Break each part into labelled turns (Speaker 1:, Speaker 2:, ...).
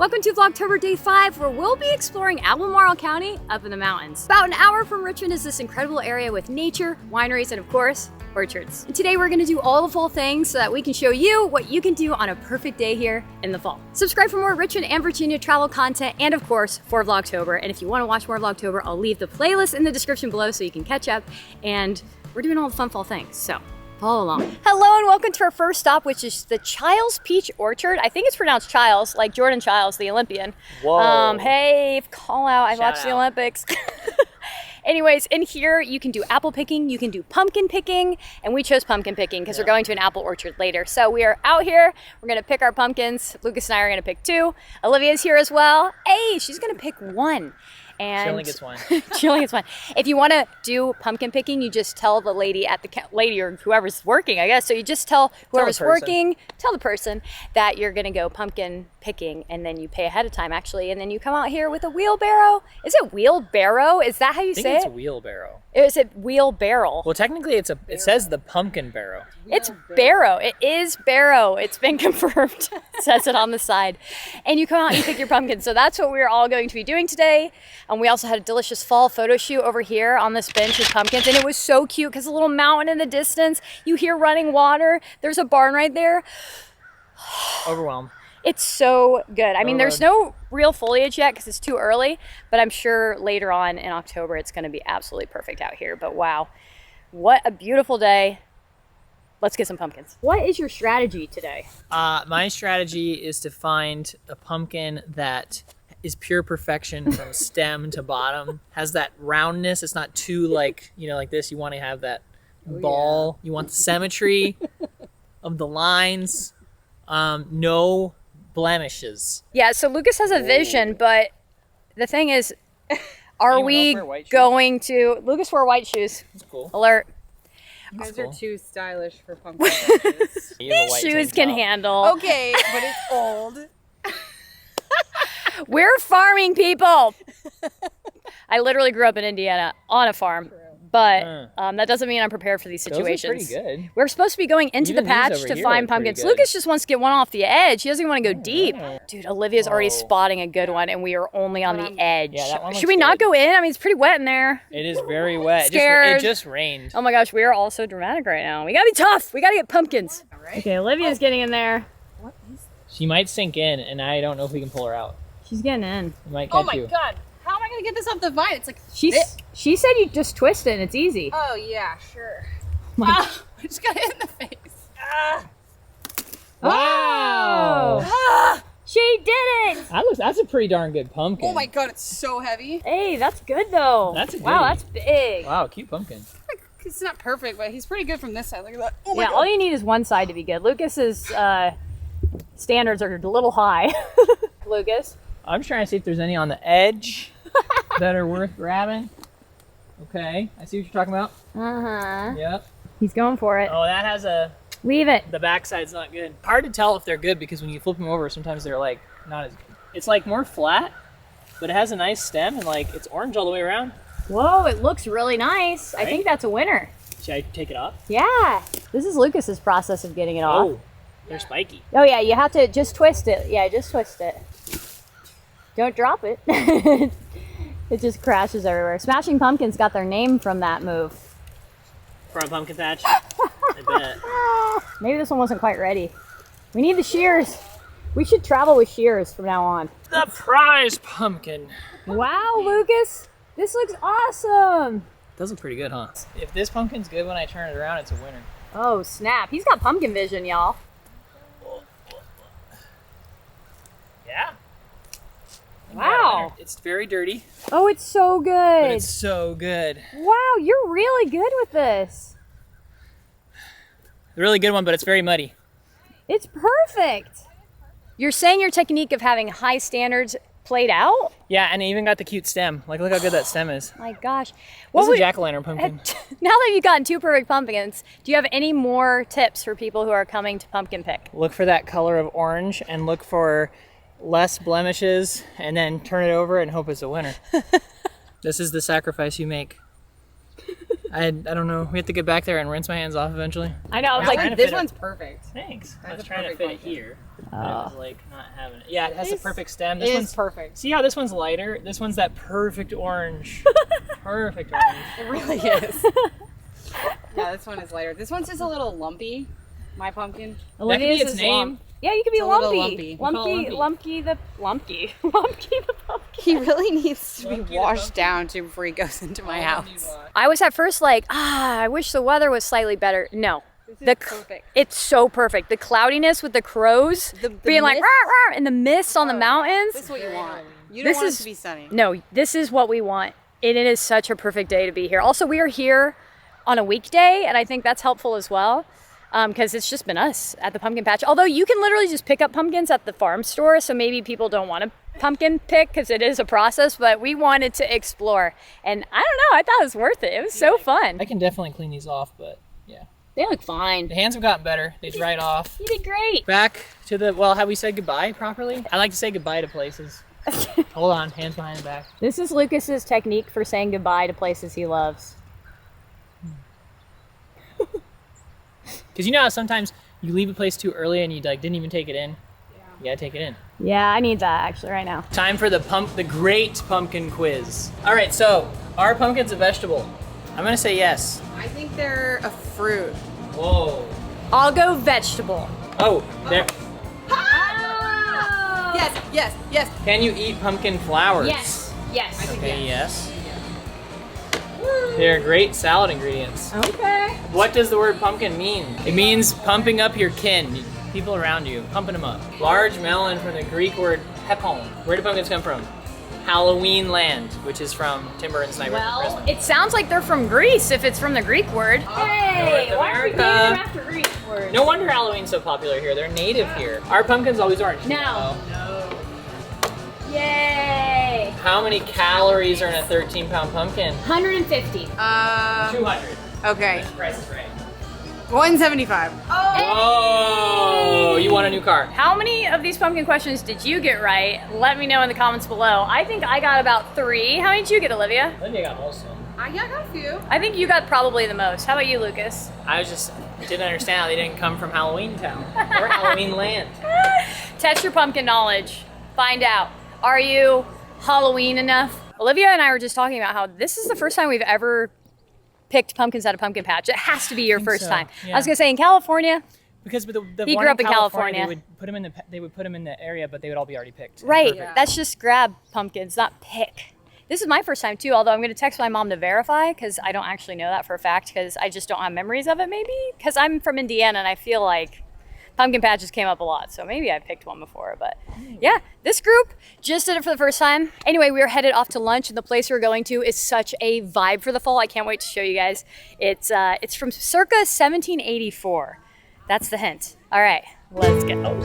Speaker 1: welcome to Vlogtober Day 5, where we'll be exploring Albemarle County up in the mountains. About an hour from Richmond is this incredible area with nature, wineries, and of course, orchards. And today we're gonna do all the fall things so that we can show you what you can do on a perfect day here in the fall. Subscribe for more Richmond and Virginia travel content and of course for Vlogtober. And if you wanna watch more Vlogtober, I'll leave the playlist in the description below so you can catch up. And we're doing all the fun fall things, so follow along. Hello and welcome to our first stop, which is the Childs Peach Orchard. I think it's pronounced Childs, like Jordan Childs, the Olympian.
Speaker 2: Whoa.
Speaker 1: Hey, call out, I watched the
Speaker 2: out.
Speaker 1: Olympics. Anyways, in here you can do apple picking, you can do pumpkin picking, and we chose pumpkin picking because we're going to an apple orchard later. So we are out here, we're gonna pick our pumpkins. Lucas and I are gonna pick 2. Olivia's here as well. Hey, she's gonna pick 1. And
Speaker 2: She only gets 1.
Speaker 1: She only gets 1. If you want to do pumpkin picking, you just tell the lady at the lady or whoever's working, I guess. So you just tell whoever's working, tell the person that you're going to go pumpkin picking, and then you pay ahead of time actually, and then you come out here with a wheelbarrow. Is it wheelbarrow? Is that how you say it?
Speaker 2: I think it's wheelbarrow.
Speaker 1: Is it wheelbarrow?
Speaker 2: Well, technically it says the pumpkin barrow.
Speaker 1: It's barrow. It is barrow. It's been confirmed. It says it on the side. And you come out and you pick your pumpkins. So that's what we're all going to be doing today. And we also had a delicious fall photo shoot over here on this bench with pumpkins. And it was so cute because a little mountain in the distance. You hear running water. There's a barn right there.
Speaker 2: Overwhelmed.
Speaker 1: It's so good. I mean, there's no real foliage yet because it's too early, but I'm sure later on in October it's going to be absolutely perfect out here. But wow, what a beautiful day. Let's get some pumpkins. What is your strategy today?
Speaker 2: My strategy is to find a pumpkin that is pure perfection from stem to bottom. Has that roundness. It's not too like this. You want to have that ball. Yeah. You want the symmetry of the lines. No blemishes.
Speaker 1: Yeah, so Lucas has a vision, but the thing is, are we going to... Lucas wore white shoes.
Speaker 2: That's cool.
Speaker 1: Alert.
Speaker 3: You guys are too stylish for pumpkin patches.
Speaker 1: These shoes can handle.
Speaker 3: Okay, but it's old.
Speaker 1: We're farming people. I literally grew up in Indiana on a farm. But that doesn't mean I'm prepared for these situations.
Speaker 2: Those are pretty good.
Speaker 1: We're supposed to be going into the patch to find pumpkins. Lucas just wants to get one off the edge. He doesn't even want to go deep. Dude, Olivia's already spotting a good one, and we are only on the edge.
Speaker 2: Yeah, that one
Speaker 1: Should we not go in? I mean, it's pretty wet in there.
Speaker 2: It is very wet.
Speaker 1: Scared.
Speaker 2: It just rained.
Speaker 1: Oh my gosh, we are all so dramatic right now. We gotta be tough. We gotta get pumpkins. Okay, Olivia's getting in there.
Speaker 3: What is that?
Speaker 2: She might sink in, and I don't know if we can pull her out.
Speaker 1: She's getting in.
Speaker 2: We might catch you.
Speaker 3: Oh my god. How am I going to get this off the vine? It's like
Speaker 1: She said you just twist it and it's easy.
Speaker 3: Oh yeah, sure.
Speaker 1: My-
Speaker 3: I just got hit in the face.
Speaker 2: Wow!
Speaker 1: Oh, she did it!
Speaker 2: That's a pretty darn good pumpkin.
Speaker 3: Oh my god, it's so heavy.
Speaker 1: Hey, that's good though.
Speaker 2: That's a
Speaker 1: wow,
Speaker 2: goodie.
Speaker 1: that's big.
Speaker 2: Wow, cute pumpkin.
Speaker 3: It's not perfect, but he's pretty good from this side. Look at that. Oh my
Speaker 1: Yeah,
Speaker 3: god.
Speaker 1: all you need is one side to be good. Lucas's standards are a little high. Lucas.
Speaker 2: I'm trying to see if there's any on the edge that are worth grabbing. Okay, I see what you're talking about.
Speaker 1: Uh-huh.
Speaker 2: Yep.
Speaker 1: He's going for it.
Speaker 2: Oh, that has
Speaker 1: Leave it.
Speaker 2: the backside's not good. Hard to tell if they're good because when you flip them over, sometimes they're like not as good. It's like more flat, but it has a nice stem and like it's orange all the way around.
Speaker 1: Whoa, it looks really nice. I
Speaker 2: Right?
Speaker 1: think that's a winner.
Speaker 2: Should I take it off?
Speaker 1: Yeah. This is Lucas's process of getting it off.
Speaker 2: Oh, they're spiky.
Speaker 1: Oh yeah, you have to just twist it. Yeah, just twist it. Don't drop it. It just crashes everywhere. Smashing Pumpkins got their name from that move.
Speaker 2: For a pumpkin patch? I bet.
Speaker 1: Maybe this one wasn't quite ready. We need the shears. We should travel with shears from now on.
Speaker 2: The prize pumpkin.
Speaker 1: Wow, Lucas. This looks awesome.
Speaker 2: Does look pretty good, huh? If this pumpkin's good when I turn it around, it's a winner.
Speaker 1: Oh, snap. He's got pumpkin vision, y'all.
Speaker 2: Yeah.
Speaker 1: Wow.
Speaker 2: It's very dirty,
Speaker 1: Oh, it's so good.
Speaker 2: but it's so good.
Speaker 1: Wow, you're really good with this.
Speaker 2: A really good one, but it's very muddy.
Speaker 1: It's perfect. You're saying your technique of having high standards played out?
Speaker 2: Yeah, and it even got the cute stem. Like, look how good that stem is.
Speaker 1: My gosh.
Speaker 2: This is
Speaker 1: would-
Speaker 2: a jack-o'-lantern pumpkin.
Speaker 1: Now that you've gotten 2 perfect pumpkins, do you have any more tips for people who are coming to pumpkin pick?
Speaker 2: Look for that color of orange and look for less blemishes and then turn it over and hope it's a winner. This is the sacrifice you make. I don't know. We have to get back there and rinse my hands off eventually.
Speaker 1: I know. I was
Speaker 2: Yeah,
Speaker 1: like,
Speaker 2: trying to
Speaker 3: This
Speaker 2: fit it.
Speaker 3: one's perfect.
Speaker 2: Thanks. I
Speaker 3: That's
Speaker 2: was
Speaker 3: a
Speaker 2: trying to
Speaker 3: perfect
Speaker 2: fit it
Speaker 3: pumpkin.
Speaker 2: here. But it was like not having it. Yeah, it has the
Speaker 3: It's-
Speaker 2: perfect stem.
Speaker 3: It
Speaker 2: This
Speaker 3: is
Speaker 2: one's
Speaker 3: perfect.
Speaker 2: see how this one's lighter? This one's that perfect orange. Perfect orange.
Speaker 3: It really is. Yeah, this one is lighter. This one's just a little lumpy. My pumpkin.
Speaker 2: That could be its name.
Speaker 1: Yeah, you could be
Speaker 3: It's a little
Speaker 1: lumpy.
Speaker 3: lumpy.
Speaker 2: We call it
Speaker 1: Lumpy the pumpkin.
Speaker 3: He really needs to be
Speaker 2: Lumpy the
Speaker 3: washed
Speaker 2: pumpkin.
Speaker 3: down too before he goes into my house.
Speaker 1: I was at first like, I wish the weather was slightly better. No.
Speaker 3: This is perfect.
Speaker 1: It's so perfect. The cloudiness with the crows
Speaker 3: The
Speaker 1: being like,
Speaker 3: mist?
Speaker 1: rah, rah, and the mist on the
Speaker 3: Oh,
Speaker 1: mountains.
Speaker 3: This is what you want. You
Speaker 1: This
Speaker 3: don't want
Speaker 1: is-
Speaker 3: it to be sunny.
Speaker 1: No, this is what we want. And it is such a perfect day to be here. Also, we are here on a weekday, and I think that's helpful as well. Because it's just been us at the pumpkin patch. Although you can literally just pick up pumpkins at the farm store, so maybe people don't want to pumpkin pick because it is a process, but we wanted to explore. And I don't know, I thought it was worth it. It was so fun.
Speaker 2: I can definitely clean these off, but yeah.
Speaker 1: They look fine.
Speaker 2: The hands have gotten better. They dried off.
Speaker 1: You did great.
Speaker 2: Back to the, well, have we said goodbye properly? I like to say goodbye to places. Hold on, hands behind the back.
Speaker 1: This is Lucas's technique for saying goodbye to places he loves.
Speaker 2: Because you know how sometimes you leave a place too early and you like didn't even take it in? You gotta take it in.
Speaker 1: Yeah, I need that actually right now.
Speaker 2: Time for the great pumpkin quiz. All right, so are pumpkins a vegetable? I'm gonna say yes.
Speaker 3: I think they're a fruit.
Speaker 2: Whoa.
Speaker 1: I'll go vegetable.
Speaker 2: Oh, there.
Speaker 1: Oh!
Speaker 3: Yes, yes, yes.
Speaker 2: Can you eat pumpkin flowers?
Speaker 1: Yes. Yes.
Speaker 2: Okay, yes. They're great salad ingredients.
Speaker 1: Okay.
Speaker 2: What does the word pumpkin mean? It means pumping up your kin, people around you, pumping them up. Large melon from the Greek word pepon. Where do pumpkins come from? Halloween land, which is from Timber and Sniper.
Speaker 1: Well,
Speaker 2: Christmas.
Speaker 1: it sounds like they're from Greece if it's from the Greek word. Hey,
Speaker 2: North
Speaker 1: why are we naming
Speaker 2: America.
Speaker 1: them after Greek words?
Speaker 2: No wonder Halloween's so popular here. They're native here. Our pumpkin's always orange.
Speaker 1: No.
Speaker 2: Oh.
Speaker 1: Yay!
Speaker 2: How many calories are in a 13-pound pumpkin?
Speaker 1: 150.
Speaker 2: 200.
Speaker 3: Okay.
Speaker 2: Price is right.
Speaker 3: 175.
Speaker 2: Oh, you want a new car?
Speaker 1: How many of these pumpkin questions did you get right? Let me know in the comments below. I think I got about 3. How many did you get, Olivia?
Speaker 2: Olivia got most of them.
Speaker 3: I got a few.
Speaker 1: I think you got probably the most. How about you, Lucas?
Speaker 2: I didn't understand how they didn't come from Halloween Town or Halloween Land.
Speaker 1: Test your pumpkin knowledge. Find out. Are you Halloween enough? Olivia and I were just talking about how this is the first time we've ever picked pumpkins at a pumpkin patch. It has to be your first
Speaker 2: so,
Speaker 1: time.
Speaker 2: yeah.
Speaker 1: I was gonna say in California,
Speaker 2: Because with the
Speaker 1: He
Speaker 2: one
Speaker 1: grew up in
Speaker 2: California,
Speaker 1: California.
Speaker 2: they would put them in the area, but they would all be already picked.
Speaker 1: right?
Speaker 2: Perfect.
Speaker 1: That's just grab pumpkins, not pick. This is my first time too, although I'm gonna text my mom to verify because I don't actually know that for a fact because I just don't have memories of it maybe. Because I'm from Indiana and I feel like pumpkin patches came up a lot, so maybe I picked one before, but yeah, this group just did it for the first time. Anyway, we are headed off to lunch, and the place we're going to is such a vibe for the fall. I can't wait to show you guys. It's from circa 1784. That's the hint. All right, let's go.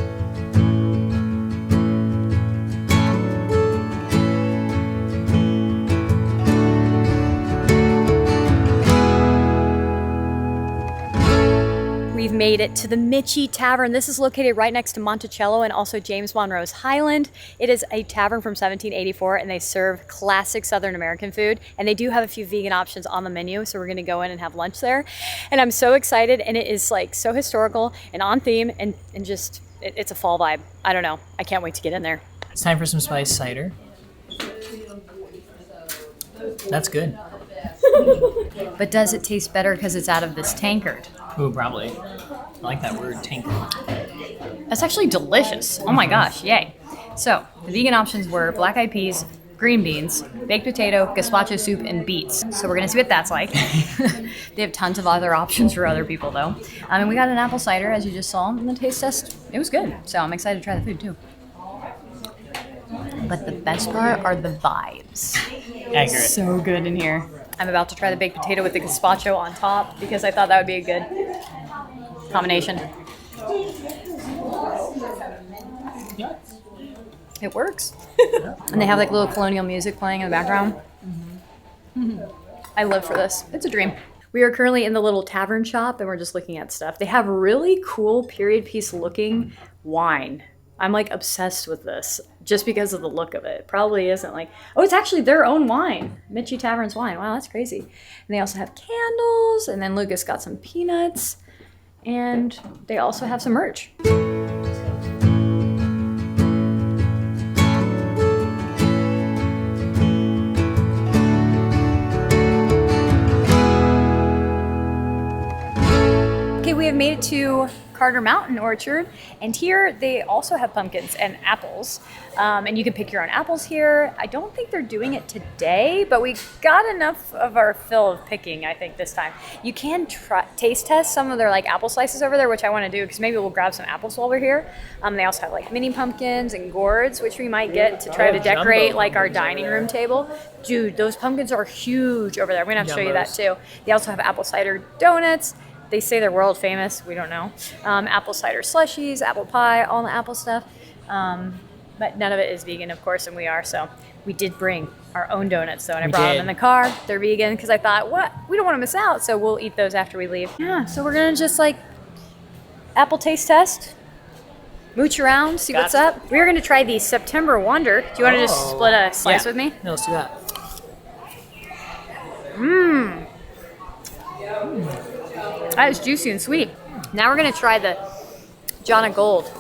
Speaker 1: We've made it to the Mitchie Tavern. This is located right next to Monticello and also James Monroe's Highland. It is a tavern from 1784 and they serve classic Southern American food. And they do have a few vegan options on the menu. So we're gonna go in and have lunch there. And I'm so excited, and it is like so historical and on theme and just, it's a fall vibe. I don't know, I can't wait to get in there.
Speaker 2: It's time for some spiced cider. That's good.
Speaker 1: But does it taste better because it's out of this tankard?
Speaker 2: Ooh, probably. I like that word, tankard.
Speaker 1: That's actually delicious. Oh my gosh, yay. So, the vegan options were black eyed peas, green beans, baked potato, gazpacho soup, and beets. So we're gonna see what that's like. They have tons of other options for other people though. And we got an apple cider, as you just saw, and the taste test, it was good. So I'm excited to try the food too. But the best part are the vibes.
Speaker 2: Accurate.
Speaker 1: So good in here. I'm about to try the baked potato with the gazpacho on top because I thought that would be a good combination. It works. And they have like little colonial music playing in the background. I live for this. It's a dream. We are currently in the little tavern shop and we're just looking at stuff. They have really cool period piece looking wine. I'm like obsessed with this just because of the look of it. It probably isn't like, oh, it's actually their own wine. Mitchie Tavern's wine. Wow, that's crazy. And they also have candles, and then Lucas got some peanuts, and they also have some merch. Okay, we have made it to Carter Mountain Orchard, and here they also have pumpkins and apples, and you can pick your own apples here. I don't think they're doing it today, but we got enough of our fill of picking, I think, this time. You can taste test some of their like apple slices over there, which I want to do because maybe we'll grab some apples while we're here. They also have like mini pumpkins and gourds, which we might get to try to decorate like our dining room table. Dude, those pumpkins are huge over there. I'm gonna have to show you that too. They also have apple cider donuts. They say they're world famous. We don't know. Apple cider slushies, apple pie, all the apple stuff. But none of it is vegan, of course, and we are. So we did bring our own donuts, though, and I brought them in the car. They're vegan because I thought, what? We don't want to miss out, so we'll eat those after we leave. Yeah, so we're going to just like apple taste test, mooch around, see what's up. We're going to try the September Wonder. Do you want to just split a slice with me?
Speaker 2: No, let's do that.
Speaker 1: That is juicy and sweet. Now we're gonna try the Jana Gold.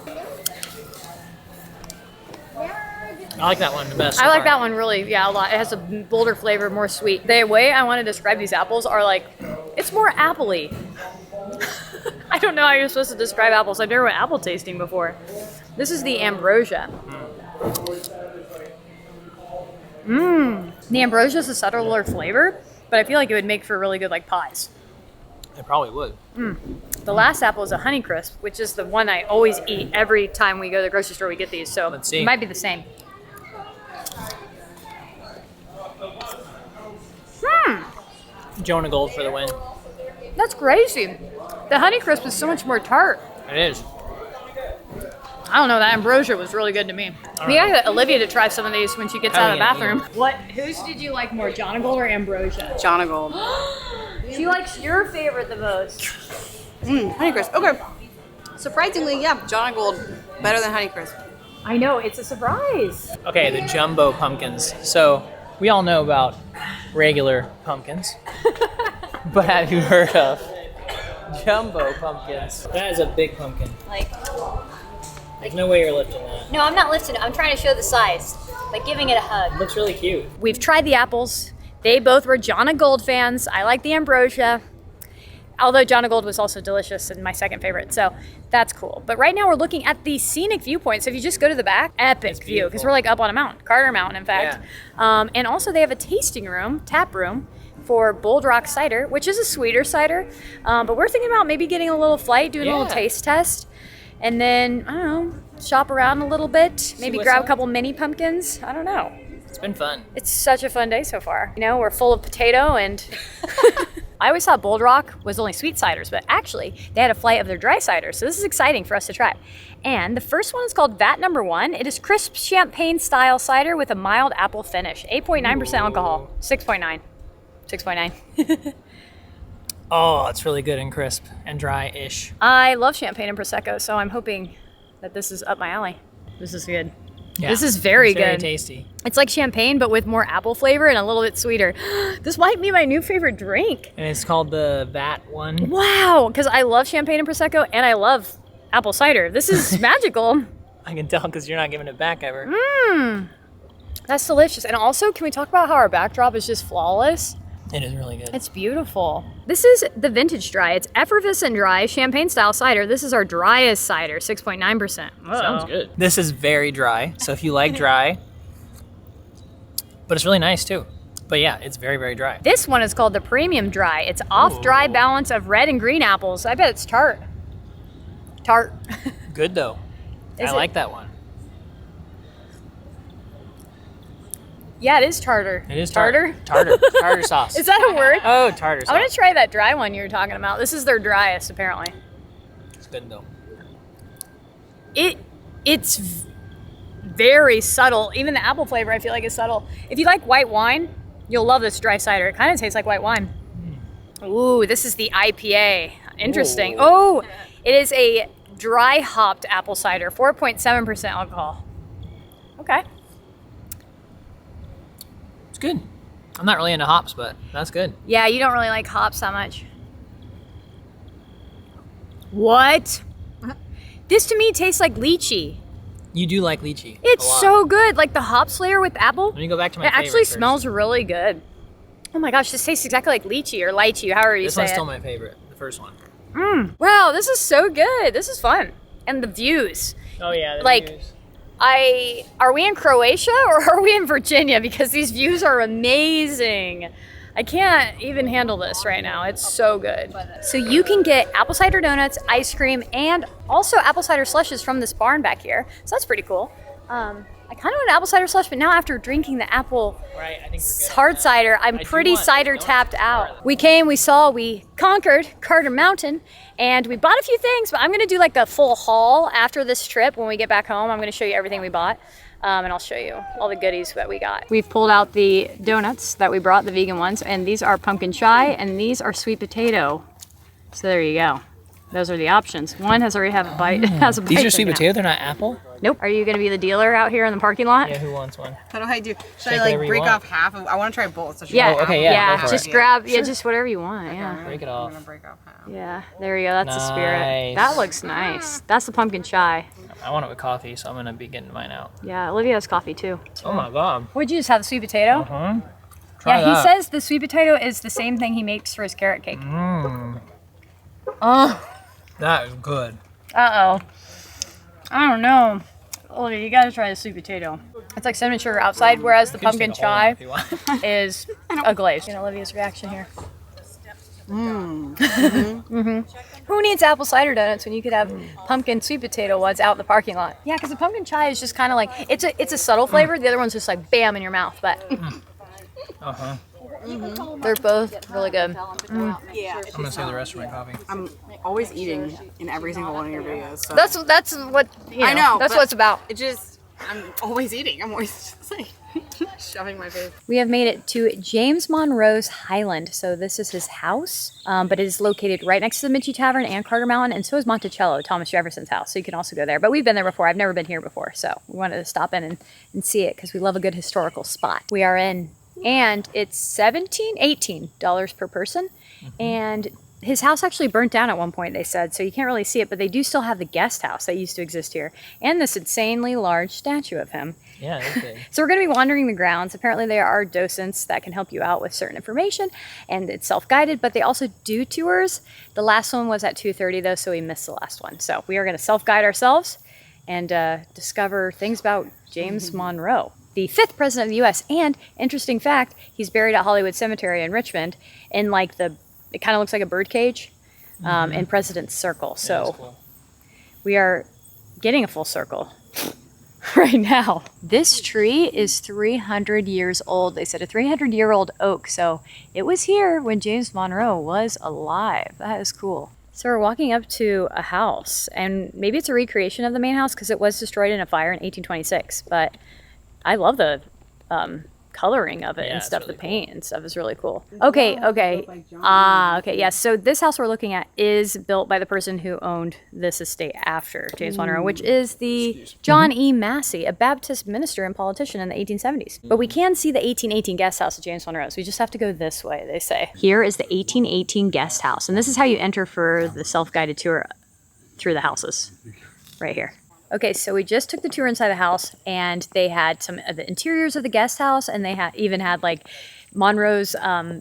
Speaker 2: I like that one the best.
Speaker 1: I like that one really, yeah, a lot. It has a bolder flavor, more sweet. The way I want to describe these apples are like, it's more appley. I don't know how you're supposed to describe apples. I've never went apple tasting before. This is the ambrosia. The ambrosia is a subtler flavor, but I feel like it would make for really good like pies.
Speaker 2: It probably would.
Speaker 1: The last apple is a Honeycrisp, which is the one I always eat every time we go to the grocery store. We get these, so
Speaker 2: Let's see.
Speaker 1: It might be the same.
Speaker 2: Jonah Gold for the win.
Speaker 1: That's crazy. The Honeycrisp is so much more tart.
Speaker 2: It is.
Speaker 1: I don't know. That ambrosia was really good to me. We gotta get Olivia to try some of these when she gets out of the bathroom. Whose did you like more, Jana Gold or ambrosia?
Speaker 3: Jana Gold.
Speaker 1: She likes your favorite the most.
Speaker 3: Honeycrisp. Okay. Surprisingly, yeah, Jana Gold better than Honeycrisp.
Speaker 1: I know, it's a surprise.
Speaker 2: Okay, the jumbo pumpkins. So we all know about regular pumpkins, but have you heard of jumbo pumpkins? That is a big pumpkin. There's no way you're lifting that.
Speaker 1: No, I'm not lifting it. I'm trying to show the size, like giving it a hug.
Speaker 2: It looks really cute.
Speaker 1: We've tried the apples. They both were Jana Gold fans. I like the ambrosia, although Jana Gold was also delicious and my second favorite, so that's cool. But right now we're looking at the scenic viewpoint. So if you just go to the back, epic view, because we're like up on a mountain, Carter Mountain, in fact. Yeah. And also they have a tasting room, tap room, for Bold Rock cider, which is a sweeter cider. But we're thinking about maybe getting a little flight, doing a little taste test, and then, I don't know, shop around a little bit, maybe grab a couple mini pumpkins. I don't know.
Speaker 2: It's been fun.
Speaker 1: It's such a fun day so far. You know, we're full of potato and I always thought Bold Rock was only sweet ciders, but actually they had a flight of their dry ciders. So this is exciting for us to try. And the first one is called Vat Number 1. It is crisp champagne style cider with a mild apple finish. 8.9% alcohol. 6.9. 6.9.
Speaker 2: Oh, it's really good and crisp and dry-ish.
Speaker 1: I love champagne and Prosecco, so I'm hoping that this is up my alley. This is good.
Speaker 2: Yeah,
Speaker 1: this is very good.
Speaker 2: Very tasty.
Speaker 1: It's like champagne, but with more apple flavor and a little bit sweeter. This might be my new favorite drink.
Speaker 2: And it's called the Vat one.
Speaker 1: Wow, because I love champagne and Prosecco, and I love apple cider. This is magical.
Speaker 2: I can tell because you're not giving it back ever.
Speaker 1: That's delicious. And also, can we talk about how our backdrop is just flawless?
Speaker 2: It is really good.
Speaker 1: It's beautiful. This is the vintage dry. It's effervescent dry, champagne style cider. This is our driest cider, 6.9%.
Speaker 2: Sounds good. This is very dry. So if you like dry, but it's really nice too. But yeah, it's very, very dry.
Speaker 1: This one is called the premium dry. It's off dry balance of red and green apples. I bet it's tart. Tart.
Speaker 2: Good though. I like that one.
Speaker 1: Yeah, it is tartar.
Speaker 2: It is
Speaker 1: tartar.
Speaker 2: Tartar sauce.
Speaker 1: Is that a word?
Speaker 2: Oh, tartar sauce.
Speaker 1: I want to try that dry one you were talking about. This is their driest, apparently.
Speaker 2: It's good though.
Speaker 1: It's very subtle. Even the apple flavor, I feel like, is subtle. If you like white wine, you'll love this dry cider. It kind of tastes like white wine. Ooh, this is the IPA. Interesting. Oh, it is a dry hopped apple cider, 4.7% alcohol. Okay.
Speaker 2: It's good. I'm not really into hops, but that's good.
Speaker 1: Yeah, you don't really like hops that much. What? This to me tastes like lychee.
Speaker 2: You do like lychee.
Speaker 1: It's so good, like the hops layer with apple.
Speaker 2: Let me go back to my
Speaker 1: It
Speaker 2: favorite
Speaker 1: actually
Speaker 2: first.
Speaker 1: smells really good. Oh my gosh, this tastes exactly like lychee or lychee, however you
Speaker 2: This
Speaker 1: say
Speaker 2: one's
Speaker 1: it.
Speaker 2: still my favorite, the first one.
Speaker 1: Wow, this is so good. This is fun. And the views.
Speaker 2: Oh yeah, the
Speaker 1: Like,
Speaker 2: views.
Speaker 1: Are we in Croatia or are we in Virginia? Because these views are amazing. I can't even handle this right now. It's so good. So you can get apple cider donuts, ice cream, and also apple cider slushes from this barn back here. So that's pretty cool. I kind of want an apple cider slush, but now after drinking the apple
Speaker 2: Right, I think we're good.
Speaker 1: hard cider, I'm
Speaker 2: do
Speaker 1: pretty
Speaker 2: want
Speaker 1: cider
Speaker 2: donuts
Speaker 1: tapped
Speaker 2: as
Speaker 1: out.
Speaker 2: well.
Speaker 1: We came, we saw, we conquered Carter Mountain, and we bought a few things, but I'm gonna do like a full haul after this trip. When we get back home, I'm gonna show you everything we bought, and I'll show you all the goodies that we got. We've pulled out the donuts that we brought, the vegan ones, and these are pumpkin chai, and these are sweet potato. So there you go. Those are the options. One has already have a bite. Has a bite
Speaker 2: These are
Speaker 1: in
Speaker 2: sweet
Speaker 1: it now.
Speaker 2: potato, they're not apple?
Speaker 1: Nope. Are you gonna be the dealer out here in the parking lot?
Speaker 2: Yeah, who wants one?
Speaker 3: How do I do? Should
Speaker 2: Take
Speaker 3: I like
Speaker 2: whatever you
Speaker 3: break
Speaker 2: want.
Speaker 3: off half of? I want to try both. So should
Speaker 1: Yeah,
Speaker 3: I
Speaker 2: Oh, okay,
Speaker 3: have
Speaker 2: yeah,
Speaker 1: yeah.
Speaker 2: go for
Speaker 1: Just
Speaker 2: it.
Speaker 1: grab, yeah, just whatever you want. Yeah.
Speaker 2: Break it
Speaker 3: I'm
Speaker 2: off.
Speaker 3: gonna break off half.
Speaker 1: Yeah, there we go. That's the spirit.
Speaker 2: Nice.
Speaker 1: That looks nice. That's the pumpkin chai.
Speaker 2: I want it with coffee, so I'm gonna be getting mine out.
Speaker 1: Yeah, Olivia has coffee too.
Speaker 2: Oh my god.
Speaker 1: Would you just have the sweet potato?
Speaker 2: Uh-huh. Try
Speaker 1: Yeah, he
Speaker 2: that.
Speaker 1: says the sweet potato is the same thing he makes for his carrot cake.
Speaker 2: That is good.
Speaker 1: Uh-oh. I don't know. Olivia, you gotta try the sweet potato. It's like cinnamon sugar outside, whereas the
Speaker 2: You can
Speaker 1: pumpkin
Speaker 2: just take a whole one
Speaker 1: chai
Speaker 2: if you want.
Speaker 1: is a glaze. And Olivia's reaction here. Who needs apple cider donuts when you could have pumpkin sweet potato ones out in the parking lot? Yeah, because the pumpkin chai is just kind of like, it's a subtle flavor. The other one's just like bam in your mouth, but
Speaker 2: Uh-huh.
Speaker 1: they're both really good.
Speaker 3: Yeah.
Speaker 2: I'm gonna save the rest of my coffee.
Speaker 3: I'm always eating in every single one of your videos. So.
Speaker 1: That's what you know,
Speaker 3: I know.
Speaker 1: that's
Speaker 3: but
Speaker 1: what it's about.
Speaker 3: It just, I'm always eating. I'm always just like shoving my face.
Speaker 1: We have made it to James Monroe's Highland. So this is his house, but it is located right next to the Minchie Tavern and Carter Mountain, and so is Monticello, Thomas Jefferson's house. So you can also go there. But we've been there before. I've never been here before, so we wanted to stop in and see it because we love a good historical spot. We are in, and it's $18 per person, and his house actually burnt down at one point, they said, so you can't really see it, but they do still have the guest house that used to exist here, and this insanely large statue of him.
Speaker 2: Yeah, it's big.
Speaker 1: So we're going to be wandering the grounds. Apparently there are docents that can help you out with certain information, and it's self-guided, but they also do tours. The last one was at 2:30 though, so we missed the last one. So we are going to self-guide ourselves and discover things about James Monroe, the 5th president of the U.S. And interesting fact, he's buried at Hollywood Cemetery in Richmond in like it kind of looks like a bird cage in President's Circle.
Speaker 2: Yeah,
Speaker 1: So
Speaker 2: that's cool.
Speaker 1: we are getting a full circle right now. This tree is 300 years old. They said a 300-year-old oak. So it was here when James Monroe was alive. That is cool. So we're walking up to a house, and maybe it's a recreation of the main house because it was destroyed in a fire in 1826. But I love the coloring of it
Speaker 2: Yeah,
Speaker 1: and
Speaker 2: it's
Speaker 1: stuff.
Speaker 2: really
Speaker 1: The paint and stuff is really cool. Okay. Okay. Yes. So this house we're looking at is built by the person who owned this estate after James Monroe, which is the John E. Massey, a Baptist minister and politician in the 1870s. But we can see the 1818 guest house of James Monroe. So we just have to go this way, they say. Here is the 1818 guest house. And this is how you enter for the self-guided tour through the houses right here. Okay, so we just took the tour inside the house, and they had some of the interiors of the guest house, and they even had like Monroe's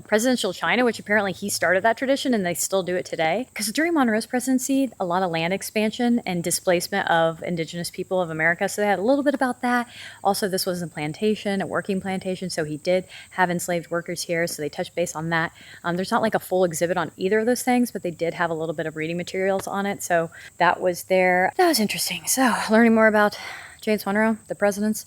Speaker 1: presidential china, which apparently he started that tradition, and they still do it today. Because during Monroe's presidency, a lot of land expansion and displacement of indigenous people of America, so they had a little bit about that. Also, this was a plantation, a working plantation, so he did have enslaved workers here, so they touched base on that. There's not like a full exhibit on either of those things, but they did have a little bit of reading materials on it, so that was there. That was interesting. So, learning more about James Monroe, the presidents,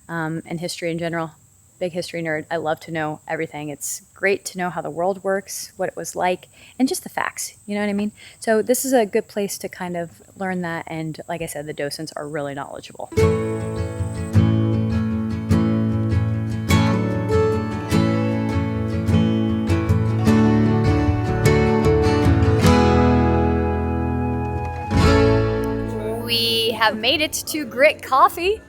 Speaker 1: and history in general. Big history nerd. I love to know everything. It's great to know how the world works, what it was like, and just the facts. You know what I mean? So this is a good place to kind of learn that. And like I said, the docents are really knowledgeable. have made it to Grit Coffee,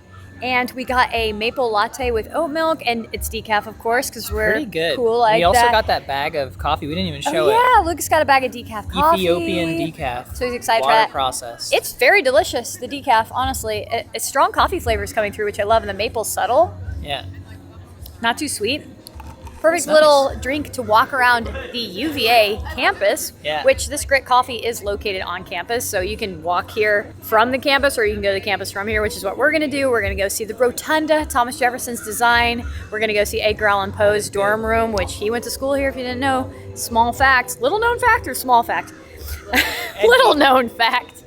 Speaker 1: and we got a maple latte with oat milk, and it's decaf, of course, because we're
Speaker 2: Pretty good.
Speaker 1: cool like that.
Speaker 2: We also got that bag of coffee. We didn't even show it.
Speaker 1: Yeah, Lucas got a bag of decaf coffee.
Speaker 2: Ethiopian decaf.
Speaker 1: So he's excited for
Speaker 2: water
Speaker 1: that.
Speaker 2: processed.
Speaker 1: It's very delicious, the decaf, honestly. It's strong coffee flavors coming through, which I love, and the maple's subtle.
Speaker 2: Yeah.
Speaker 1: Not too sweet. Perfect
Speaker 2: Nice.
Speaker 1: little drink to walk around the UVA campus,
Speaker 2: Yeah.
Speaker 1: which this Grit Coffee is located on campus. So you can walk here from the campus, or you can go to the campus from here, which is what we're going to do. We're going to go see the Rotunda, Thomas Jefferson's design. We're going to go see Edgar Allan Poe's dorm room, which he went to school here, if you didn't know. Small fact. Little known fact or small fact? Little known fact.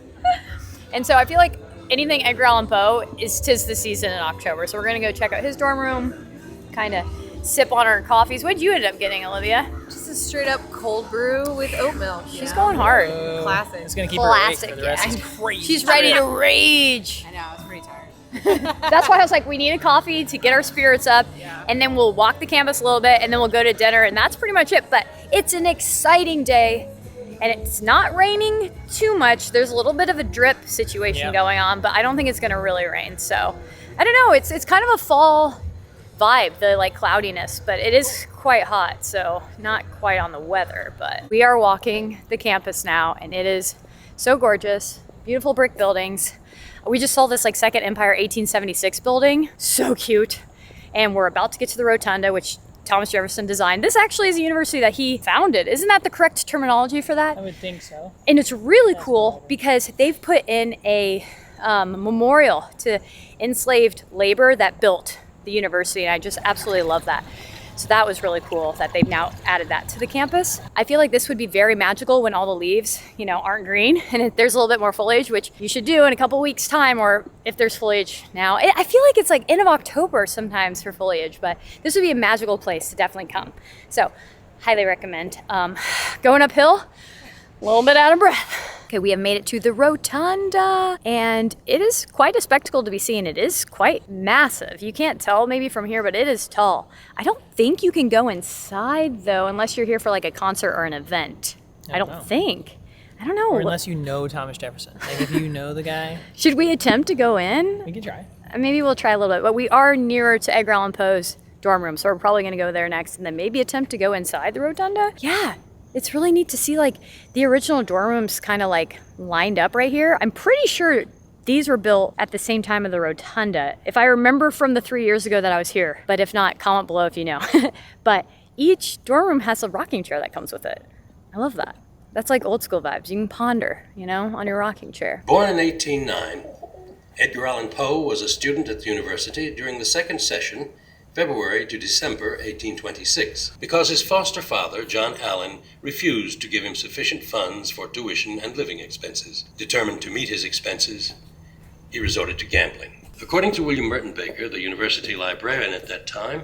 Speaker 1: And so I feel like anything Edgar Allan Poe is 'tis the season in October. So we're going to go check out his dorm room, kind of sip on our coffees. What'd you end up getting, Olivia?
Speaker 3: Just a straight up cold brew with oat milk.
Speaker 1: She's going hard.
Speaker 3: Classic.
Speaker 2: It's going to keep her awake
Speaker 1: Classic,
Speaker 2: for the rest
Speaker 1: yeah.
Speaker 2: of the crazy.
Speaker 1: She's ready to rage.
Speaker 3: I know, I was pretty tired.
Speaker 1: That's why I was like, we need a coffee to get our spirits up, and then we'll walk the campus a little bit, and then we'll go to dinner, and that's pretty much it. But it's an exciting day, and it's not raining too much. There's a little bit of a drip situation going on, but I don't think it's going to really rain. So I don't know. It's kind of a fall vibe, the like cloudiness, but it is quite hot, so not quite on the weather. But we are walking the campus now, and it is so gorgeous. Beautiful brick buildings. We just saw this like Second Empire 1876 building, so cute. And we're about to get to the Rotunda, which Thomas Jefferson designed. This actually is a university that he founded. Isn't that the correct terminology for that?
Speaker 2: I would think so.
Speaker 1: And it's really cool because they've put in a memorial to enslaved labor that built the university, and I just absolutely love that. So that was really cool that they've now added that to the campus. I feel like this would be very magical when all the leaves, aren't green and if there's a little bit more foliage, which you should do in a couple weeks time, or if there's foliage now. I feel like it's like end of October sometimes for foliage, but this would be a magical place to definitely come. So highly recommend. Going uphill, a little bit out of breath. Okay, we have made it to the Rotunda, and it is quite a spectacle to be seen. It is quite massive. You can't tell maybe from here, but it is tall. I don't think you can go inside, though, unless you're here for like a concert or an event. I don't think. I don't know.
Speaker 2: Or unless you know Thomas Jefferson. Like if you know the guy.
Speaker 1: Should we attempt to go in?
Speaker 2: We can try.
Speaker 1: Maybe we'll try a little bit, but we are nearer to Edgar Allan Poe's dorm room, so we're probably going to go there next, and then maybe attempt to go inside the Rotunda. Yeah. It's really neat to see like the original dorm rooms kind of like lined up right here. I'm pretty sure these were built at the same time of the Rotunda, if I remember from the 3 years ago that I was here. But if not, comment below if you know. But each dorm room has a rocking chair that comes with it. I love that. That's like old school vibes. You can ponder, on your rocking chair.
Speaker 4: Born in 1809, Edgar Allan Poe was a student at the university during the second session, February to December 1826, because his foster father, John Allen, refused to give him sufficient funds for tuition and living expenses. Determined to meet his expenses, he resorted to gambling. According to William Merton Baker, the university librarian at that time,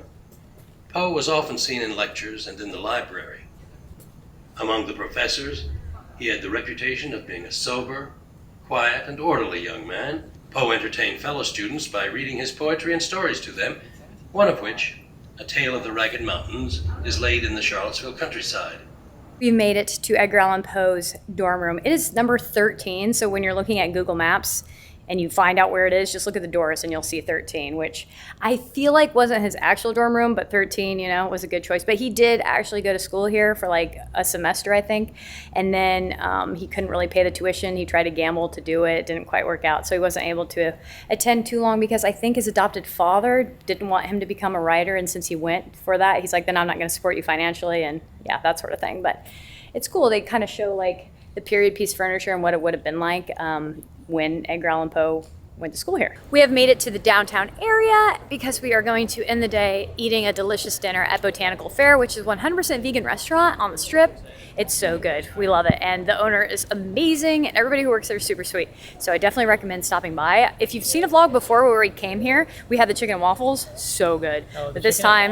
Speaker 4: Poe was often seen in lectures and in the library. Among the professors, he had the reputation of being a sober, quiet, and orderly young man. Poe entertained fellow students by reading his poetry and stories to them, one of which, A Tale of the Ragged Mountains, is laid in the Charlottesville countryside.
Speaker 1: We made it to Edgar Allan Poe's dorm room. It is number 13, so when you're looking at Google Maps and you find out where it is, just look at the doors and you'll see 13, which I feel like wasn't his actual dorm room, but 13, was a good choice. But he did actually go to school here for like a semester, I think, and then he couldn't really pay the tuition. He tried to gamble to do it. It didn't quite work out, so he wasn't able to attend too long because I think his adopted father didn't want him to become a writer, and since he went for that, he's like, then I'm not going to support you financially, and yeah, that sort of thing. But it's cool. They kind of show like the period piece furniture and what it would have been like when Edgar Allan Poe went to school here. We have made it to the downtown area because we are going to end the day eating a delicious dinner at Botanical Fare, which is 100% vegan restaurant on the Strip. It's so good. We love it. And the owner is amazing, and everybody who works there is super sweet. So I definitely recommend stopping by. If you've seen a vlog before where we came here, we had the chicken and waffles. So good.
Speaker 2: Oh,
Speaker 1: but this time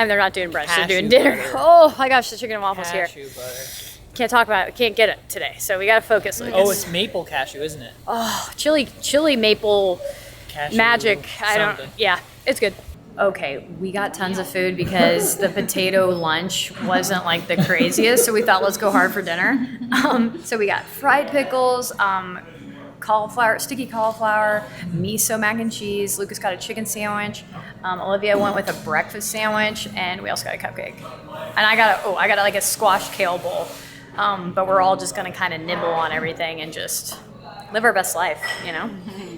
Speaker 1: they're not doing brunch. They're doing dinner.
Speaker 2: Butter.
Speaker 1: Oh my gosh, the chicken and waffles
Speaker 2: Cashew
Speaker 1: here.
Speaker 2: butter.
Speaker 1: Can't talk about it. Can't get it today. So we got to focus. Lucas.
Speaker 2: Oh, it's maple cashew, isn't it?
Speaker 1: Oh, chili maple
Speaker 2: Cashew
Speaker 1: magic.
Speaker 2: something.
Speaker 1: Yeah, it's good. Okay, we got tons of food because the potato lunch wasn't like the craziest, so we thought let's go hard for dinner. So we got fried pickles, cauliflower, sticky cauliflower, miso mac and cheese. Lucas got a chicken sandwich. Olivia went with a breakfast sandwich, and we also got a cupcake. And I got like a squash kale bowl. But we're all just gonna kind of nibble on everything and just live our best life, you know?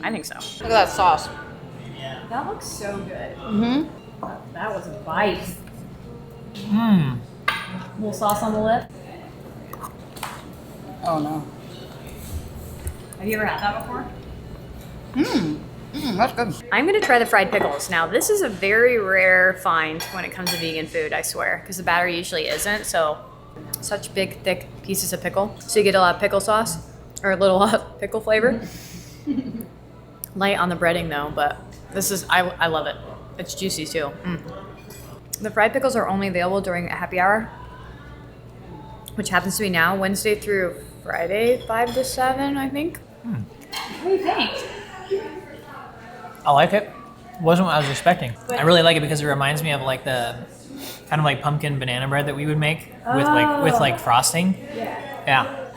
Speaker 1: I think so.
Speaker 3: Look at that sauce.
Speaker 1: That looks so good. Mm-hmm. That was a bite.
Speaker 2: Mmm.
Speaker 1: A little sauce on the lip.
Speaker 3: Oh no.
Speaker 1: Have you ever had that before?
Speaker 3: That's good.
Speaker 1: I'm gonna try the fried pickles. Now, this is a very rare find when it comes to vegan food, I swear, because the batter usually isn't, so such big, thick pieces of pickle. So you get a lot of pickle sauce, or a little pickle flavor. Light on the breading though, but this is, I love it. It's juicy too. The fried pickles are only available during a happy hour, which happens to be now, Wednesday through Friday, 5 to 7, I think. What do you think?
Speaker 2: I like it. Wasn't what I was expecting. I really like it because it reminds me of like the kind of like pumpkin banana bread that we would make with like frosting. Yeah.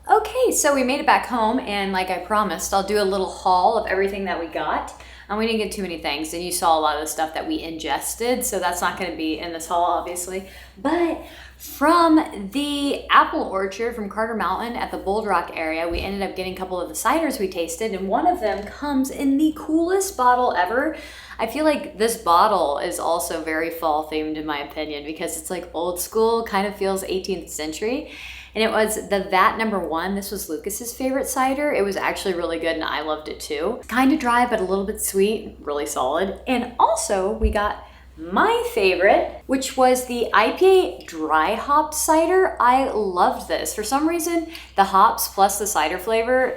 Speaker 1: Okay, so we made it back home, and like I promised, I'll do a little haul of everything that we got. And we didn't get too many things, and you saw a lot of the stuff that we ingested, so that's not going to be in this haul, obviously. But from the apple orchard from Carter Mountain at the Bold Rock area, we ended up getting a couple of the ciders we tasted, and one of them comes in the coolest bottle ever. I feel like this bottle is also very fall themed in my opinion, because it's like old school, kind of feels 18th century. And it was the Vat #1. This was Lucas's favorite cider. It was actually really good, and I loved it too. Kind of dry, but a little bit sweet, really solid. And also we got my favorite, which was the IPA dry hopped cider. I loved this. For some reason, the hops plus the cider flavor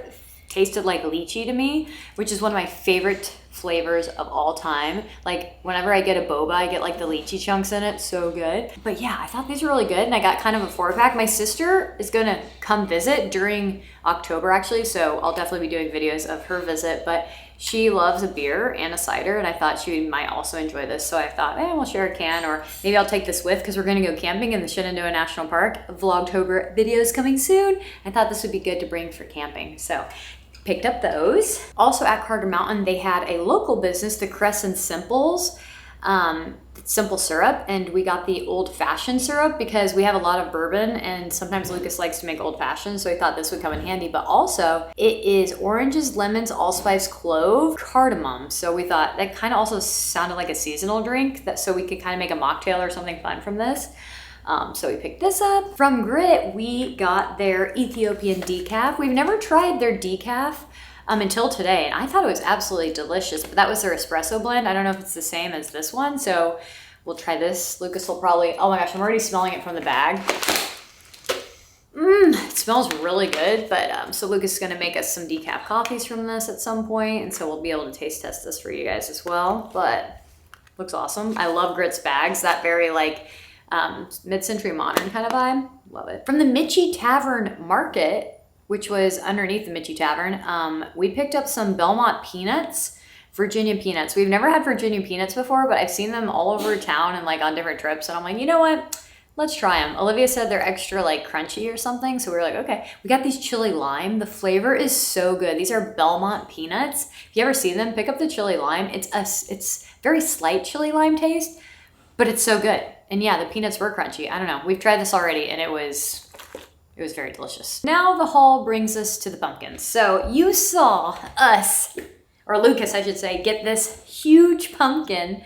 Speaker 1: tasted like lychee to me, which is one of my favorite flavors of all time. Like whenever I get a boba, I get like the lychee chunks in it. So good. But yeah, I thought these were really good, and I got kind of a 4-pack. My sister is gonna come visit during October actually, so I'll definitely be doing videos of her visit, but she loves a beer and a cider, and I thought she might also enjoy this. So I thought, we'll share a can, or maybe I'll take this with, because we're gonna go camping in the Shenandoah National Park. Vlogtober videos coming soon. I thought this would be good to bring for camping. So picked up those. Also at Carter Mountain, they had a local business, the Crescent Simples, simple syrup, and we got the old fashioned syrup because we have a lot of bourbon, and sometimes Lucas likes to make old fashioned, so we thought this would come in handy. But also it is oranges, lemons, allspice, clove, cardamom. So we thought that kind of also sounded like a seasonal drink, so we could kind of make a mocktail or something fun from this. So we picked this up. From Grit, we got their Ethiopian decaf. We've never tried their decaf until today, and I thought it was absolutely delicious, but that was their espresso blend. I don't know if it's the same as this one, so we'll try this. Lucas will probably, oh my gosh, I'm already smelling it from the bag. It smells really good, but so Lucas is gonna make us some decaf coffees from this at some point, and so we'll be able to taste test this for you guys as well, but looks awesome. I love Grit's bags, that very like mid-century modern kind of vibe. Love it. From the Mitchie Tavern Market, which was underneath the Mitchie Tavern, we picked up some Belmont peanuts, Virginia peanuts. We've never had Virginia peanuts before, but I've seen them all over town and like on different trips, and I'm like, you know what? Let's try them. Olivia said they're extra like crunchy or something, so we were like, okay. We got these chili lime. The flavor is so good. These are Belmont peanuts. If you ever see them, pick up the chili lime. It's very slight chili lime taste, but it's so good. And yeah, the peanuts were crunchy. I don't know. We've tried this already, and it was very delicious. Now the haul brings us to the pumpkins. So you saw us, or Lucas, I should say, get this huge pumpkin.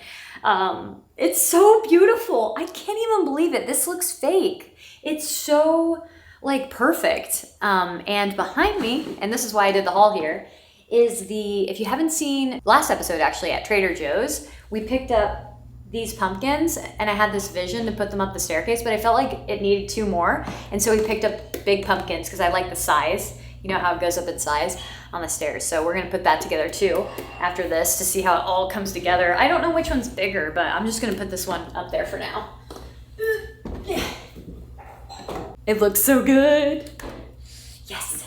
Speaker 1: It's so beautiful. I can't even believe it. This looks fake. It's so like perfect. And behind me, and this is why I did the haul here, is if you haven't seen last episode actually at Trader Joe's, we picked up these pumpkins, and I had this vision to put them up the staircase, but I felt like it needed 2 more. And so we picked up big pumpkins because I like the size. You know how it goes up in size on the stairs. So we're gonna put that together too after this to see how it all comes together. I don't know which one's bigger, but I'm just gonna put this one up there for now. It looks so good. Yes.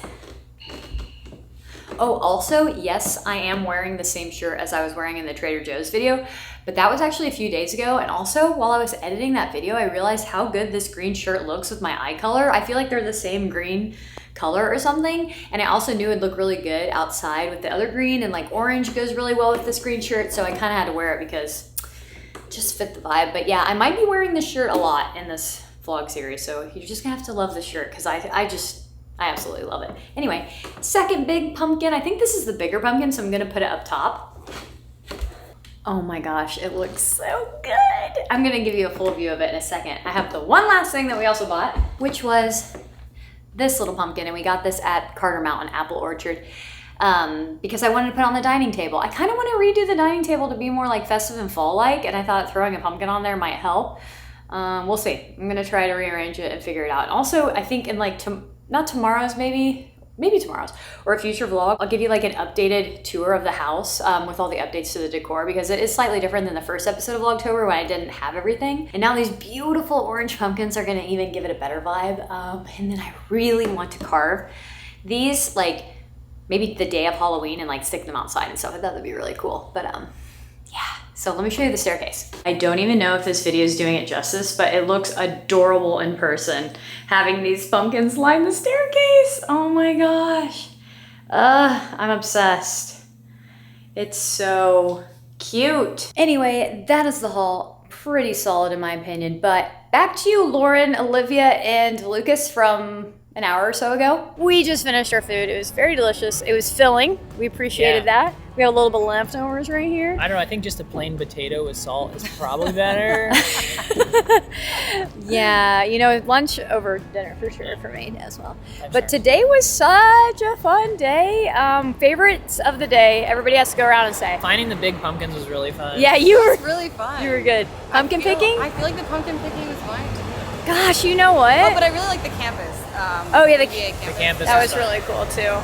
Speaker 1: Oh, also, yes, I am wearing the same shirt as I was wearing in the Trader Joe's video, but that was actually a few days ago. And also, while I was editing that video, I realized how good this green shirt looks with my eye color. I feel like they're the same green color or something. And I also knew it'd look really good outside with the other green, and like orange goes really well with this green shirt. So I kind of had to wear it because it just fit the vibe. But yeah, I might be wearing this shirt a lot in this vlog series. So you're just gonna have to love this shirt because I absolutely love it. Anyway, second big pumpkin. I think this is the bigger pumpkin, so I'm gonna put it up top. Oh my gosh, it looks so good. I'm gonna give you a full view of it in a second. I have the one last thing that we also bought, which was this little pumpkin, and we got this at Carter Mountain Apple Orchard because I wanted to put on the dining table. I kind of want to redo the dining table to be more like festive and fall-like, and I thought throwing a pumpkin on there might help. We'll see. I'm gonna try to rearrange it and figure it out. Also, I think in like, not tomorrow's, maybe tomorrow's or a future vlog, I'll give you like an updated tour of the house with all the updates to the decor, because it is slightly different than the first episode of Vlogtober when I didn't have everything. And now these beautiful orange pumpkins are gonna even give it a better vibe. And then I really want to carve these like maybe the day of Halloween and like stick them outside and stuff. I thought that'd be really cool. But yeah. So let me show you the staircase. I don't even know if this video is doing it justice, but it looks adorable in person, having these pumpkins line the staircase. Oh my gosh. I'm obsessed. It's so cute. Anyway, that is the haul. Pretty solid in my opinion, but back to you, Lauren, Olivia, and Lucas from an hour or so ago. We just finished our food. It was very delicious. It was filling. We appreciated that. We have a little bit of leftovers right here.
Speaker 2: I don't know, I think just a plain potato with salt is probably better.
Speaker 1: Yeah, you know, lunch over dinner for sure for me as well. But today was such a fun day. Favorites of the day, everybody has to go around and say.
Speaker 2: Finding the big pumpkins was really fun.
Speaker 1: Yeah, you were
Speaker 3: It's really fun.
Speaker 1: You were good. Pumpkin picking?
Speaker 3: I feel like the pumpkin picking was fun.
Speaker 1: Gosh, you know what?
Speaker 3: Oh, but I really like the campus.
Speaker 1: Oh yeah, the
Speaker 2: campus.
Speaker 1: That was really cool too.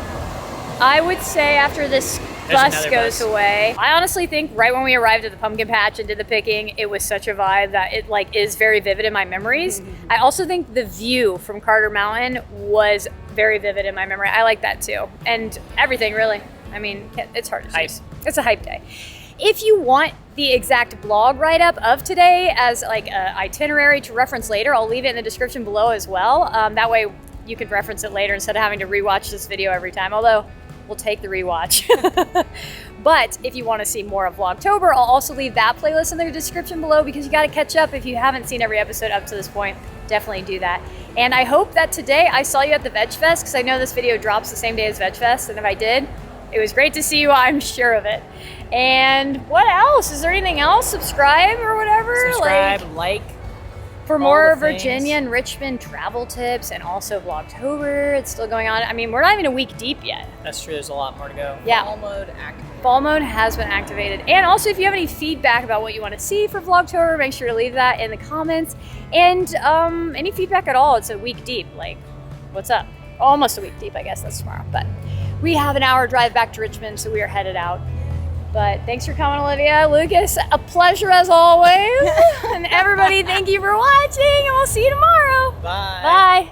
Speaker 1: I would say after this bus goes away, I honestly think right when we arrived at the pumpkin patch and did the picking, it was such a vibe that it like is very vivid in my memories. I also think the view from Carter Mountain was very vivid in my memory. I like that too. And everything really. I mean, it's hard to say. It's a hype day. If you want the exact blog write-up of today as like an itinerary to reference later, I'll leave it in the description below as well. That way you can reference it later instead of having to rewatch this video every time, although we'll take the rewatch. But if you want to see more of Vlogtober, I'll also leave that playlist in the description below, because you got to catch up if you haven't seen every episode up to this point. Definitely do that. And I hope that today I saw you at the Veg Fest, because I know this video drops the same day as Veg Fest, and if I did, it was great to see you, I'm sure of it. And what else? Is there anything else? Subscribe or whatever?
Speaker 2: Subscribe, like.
Speaker 1: For more Virginia and Richmond travel tips, and also Vlogtober, it's still going on. I mean, we're not even a week deep yet.
Speaker 2: That's true, there's a lot more to go.
Speaker 1: Yeah.
Speaker 3: Fall mode activated.
Speaker 1: Fall mode has been activated. And also, if you have any feedback about what you want to see for Vlogtober, make sure to leave that in the comments. And any feedback at all, it's a week deep. Like, what's up? Almost a week deep, I guess that's tomorrow. But we have an hour drive back to Richmond, so we are headed out. But thanks for coming, Olivia. Lucas, a pleasure as always. And everybody, thank you for watching, and we'll see you tomorrow.
Speaker 2: Bye.
Speaker 1: Bye.